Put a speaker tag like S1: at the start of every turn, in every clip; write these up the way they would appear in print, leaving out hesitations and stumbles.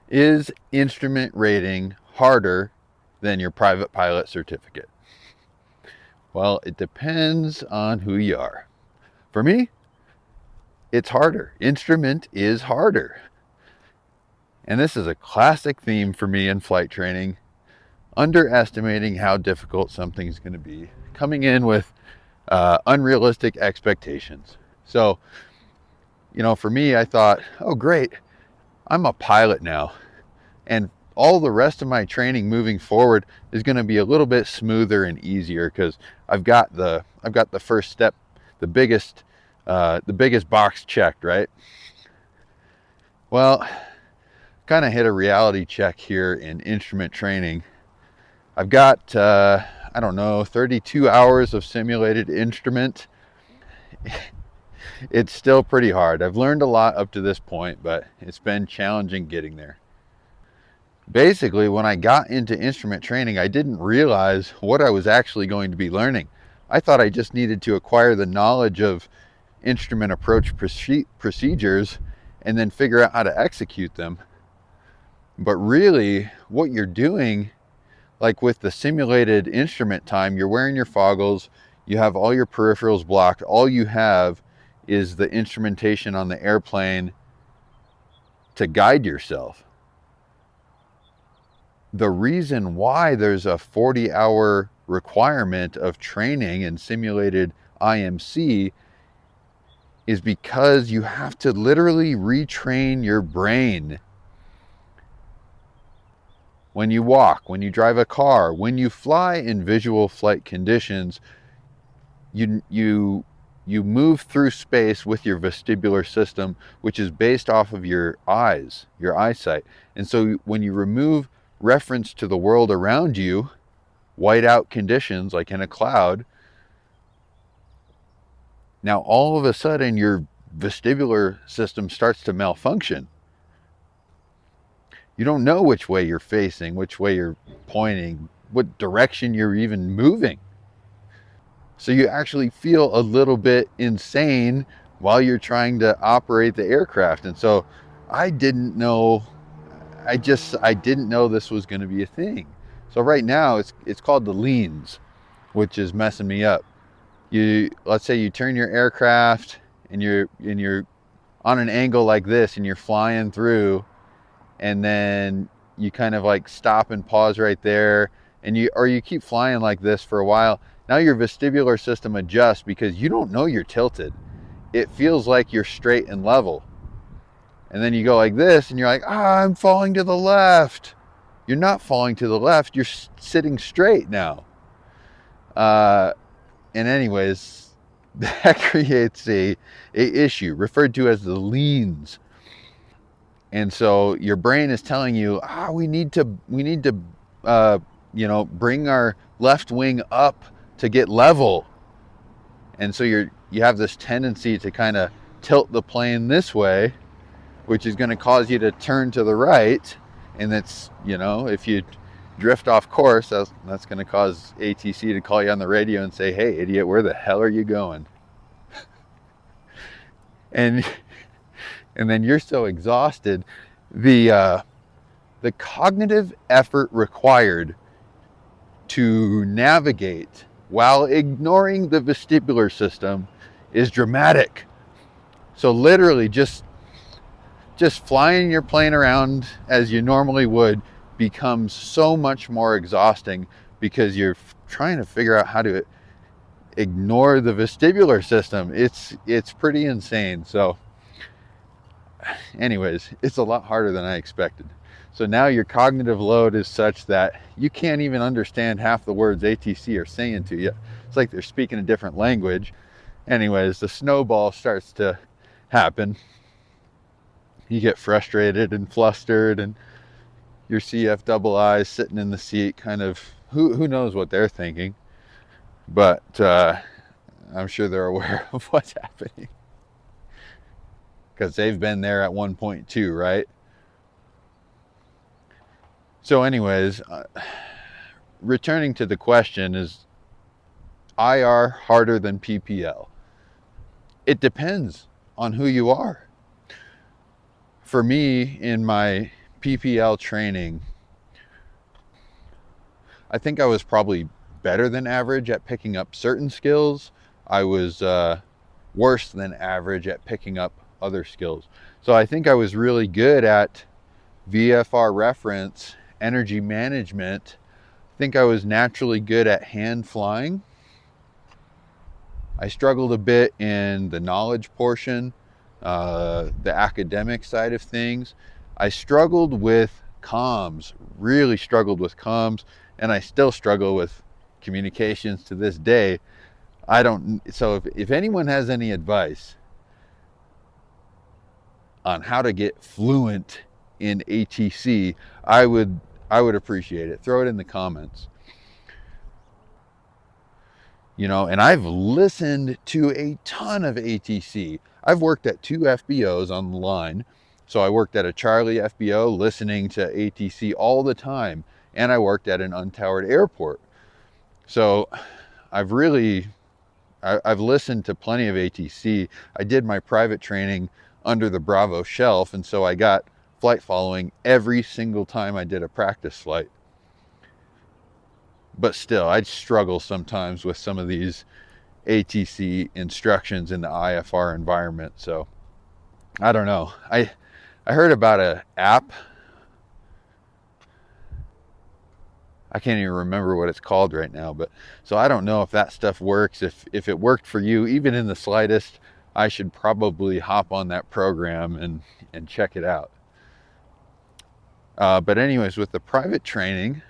S1: Is instrument rating harder than your private pilot certificate? Well, it depends on who you are. For me, it's harder. Instrument is harder. And this is a classic theme for me in flight training, underestimating how difficult something's going to be, coming in with unrealistic expectations. So, for me, I thought, oh, great, I'm a pilot now. And all the rest of my training moving forward is going to be a little bit smoother and easier because I've got the first step, the biggest box checked, right? Well, kind of hit a reality check here in instrument training. I've got 32 hours of simulated instrument. It's still pretty hard. I've learned a lot up to this point, but it's been challenging getting there. Basically, when I got into instrument training, I didn't realize what I was actually going to be learning. I thought I just needed to acquire the knowledge of instrument approach procedures and then figure out how to execute them. But really, what you're doing, like with the simulated instrument time, you're wearing your foggles, you have all your peripherals blocked, all you have is the instrumentation on the airplane to guide yourself. The reason why there's a 40-hour requirement of training in simulated IMC is because you have to literally retrain your brain. When you walk, when you drive a car, when you fly in visual flight conditions, you move through space with your vestibular system, which is based off of your eyes, your eyesight. And so when you remove reference to the world around you, whiteout conditions like in a cloud, now all of a sudden your vestibular system starts to malfunction. You don't know which way you're facing, which way you're pointing, what direction you're even moving. So you actually feel a little bit insane while you're trying to operate the aircraft. And so I didn't know this was going to be a thing. So right now it's called the leans, which is messing me up. Let's say you turn your aircraft and you're on an angle like this and you're flying through, and then you kind of like stop and pause right there, and you keep flying like this for a while. Now your vestibular system adjusts because you don't know you're tilted. It feels like you're straight and level. And then you go like this and you're like, I'm falling to the left. You're not falling to the left, you're sitting straight now. And anyways, that creates a issue referred to as the leans. And so your brain is telling you, we need to bring our left wing up to get level. And so you have this tendency to kind of tilt the plane this way, which is going to cause you to turn to the right. And that's, if you drift off course, that's going to cause ATC to call you on the radio and say, hey, idiot, where the hell are you going? And then you're so exhausted. The cognitive effort required to navigate while ignoring the vestibular system is dramatic. So literally just flying your plane around as you normally would becomes so much more exhausting because you're trying to figure out how to ignore the vestibular system. It's pretty insane. So anyways, it's a lot harder than I expected. So now your cognitive load is such that you can't even understand half the words ATC are saying to you. It's like they're speaking a different language. Anyways, the snowball starts to happen. You get frustrated and flustered, and your CFIIs sitting in the seat kind of, who knows what they're thinking. But I'm sure they're aware of what's happening, because they've been there at one point too, right? So anyways, returning to the question, is IR harder than PPL? It depends on who you are. For me, in my PPL training, I think I was probably better than average at picking up certain skills. I was worse than average at picking up other skills. So I think I was really good at VFR reference, energy management. I think I was naturally good at hand flying. I struggled a bit in the knowledge portion, the academic side of things. I struggled with comms, really struggled with comms, and I still struggle with communications to this day. So if anyone has any advice on how to get fluent in ATC, I would appreciate it. Throw it in the comments. You know, and I've listened to a ton of ATC. I've worked at 2 FBOs on the line. So I worked at a Charlie FBO listening to ATC all the time. And I worked at an untowered airport. So I've listened to plenty of ATC. I did my private training under the Bravo shelf. And so I got flight following every single time I did a practice flight. But still, I'd struggle sometimes with some of these ATC instructions in the IFR environment. So I don't know. I heard about an app. I can't even remember what it's called right now, but so I don't know if that stuff works. If it worked for you, even in the slightest, I should probably hop on that program and check it out. But anyways, with the private training,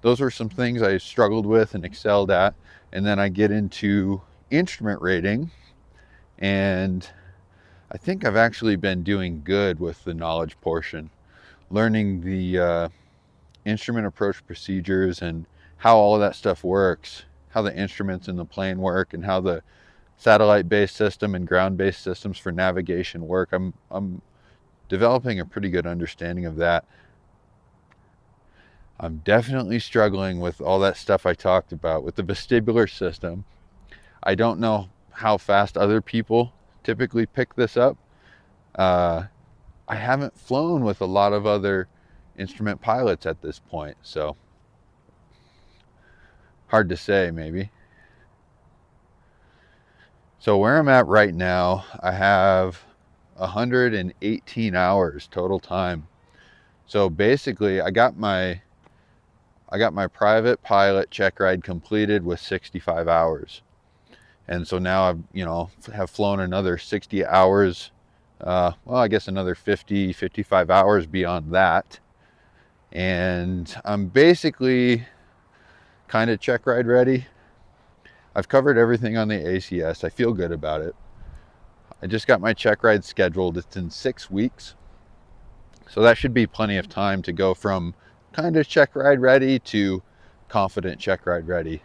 S1: those were some things I struggled with and excelled at. And then I get into instrument rating, and I think I've actually been doing good with the knowledge portion, learning the instrument approach procedures and how all of that stuff works, how the instruments in the plane work, and how the satellite-based system and ground-based systems for navigation work. I'm developing a pretty good understanding of that. I'm definitely struggling with all that stuff I talked about with the vestibular system. I don't know how fast other people typically pick this up. I haven't flown with a lot of other instrument pilots at this point, so hard to say maybe. So where I'm at right now, I have 118 hours total time. So basically I got my private pilot check ride completed with 65 hours. And so now have flown another 60 hours, well, I guess another 55 hours beyond that. And I'm basically kind of check ride ready. I've covered everything on the ACS. I feel good about it. I just got my check ride scheduled. It's in 6 weeks. So that should be plenty of time to go from kind of check ride ready to confident check ride ready.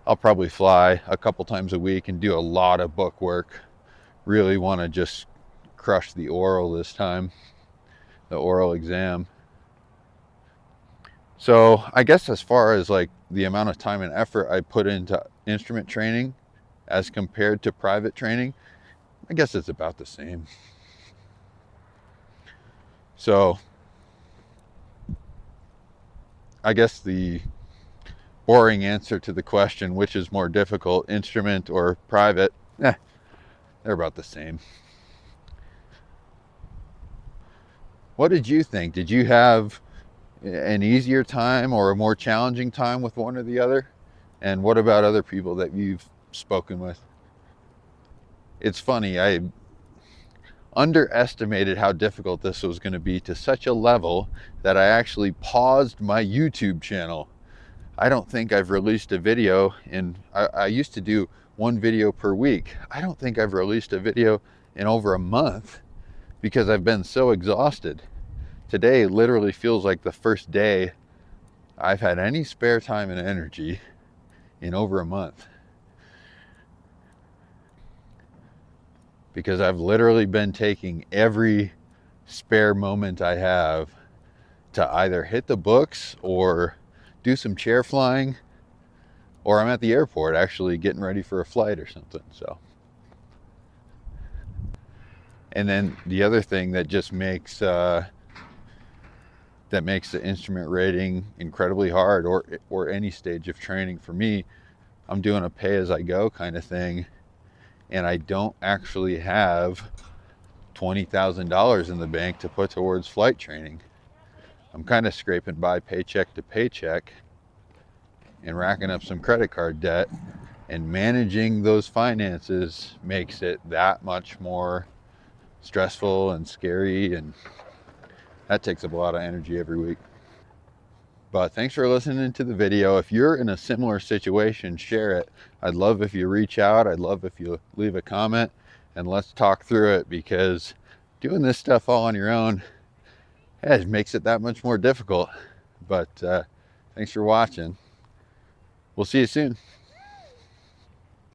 S1: I'll probably fly a couple times a week and do a lot of book work. Really want to just crush the oral this time, the oral exam. So I guess as far as like the amount of time and effort I put into instrument training as compared to private training, I guess it's about the same. So I guess the boring answer to the question, which is more difficult, instrument or private, they're about the same. What did you think? Did you have an easier time or a more challenging time with one or the other? And what about other people that you've spoken with? It's funny, I underestimated how difficult this was going to be to such a level that I actually paused my YouTube channel. I don't think I've released a video I used to do 1 video per week. I don't think I've released a video in over a month because I've been so exhausted. Today literally feels like the first day I've had any spare time and energy in over a month. Because I've literally been taking every spare moment I have to either hit the books or do some chair flying, or I'm at the airport actually getting ready for a flight or something. So, and then the other thing that just makes that makes the instrument rating incredibly hard, or any stage of training. For me, I'm doing a pay as I go kind of thing, and I don't actually have $20,000 in the bank to put towards flight training. I'm kind of scraping by paycheck to paycheck and racking up some credit card debt, and managing those finances makes it that much more stressful and scary, and that takes up a lot of energy every week. But thanks for listening to the video. If you're in a similar situation, share it. I'd love if you reach out. I'd love if you leave a comment, and let's talk through it, because doing this stuff all on your own, it makes it that much more difficult. But thanks for watching. We'll see you soon.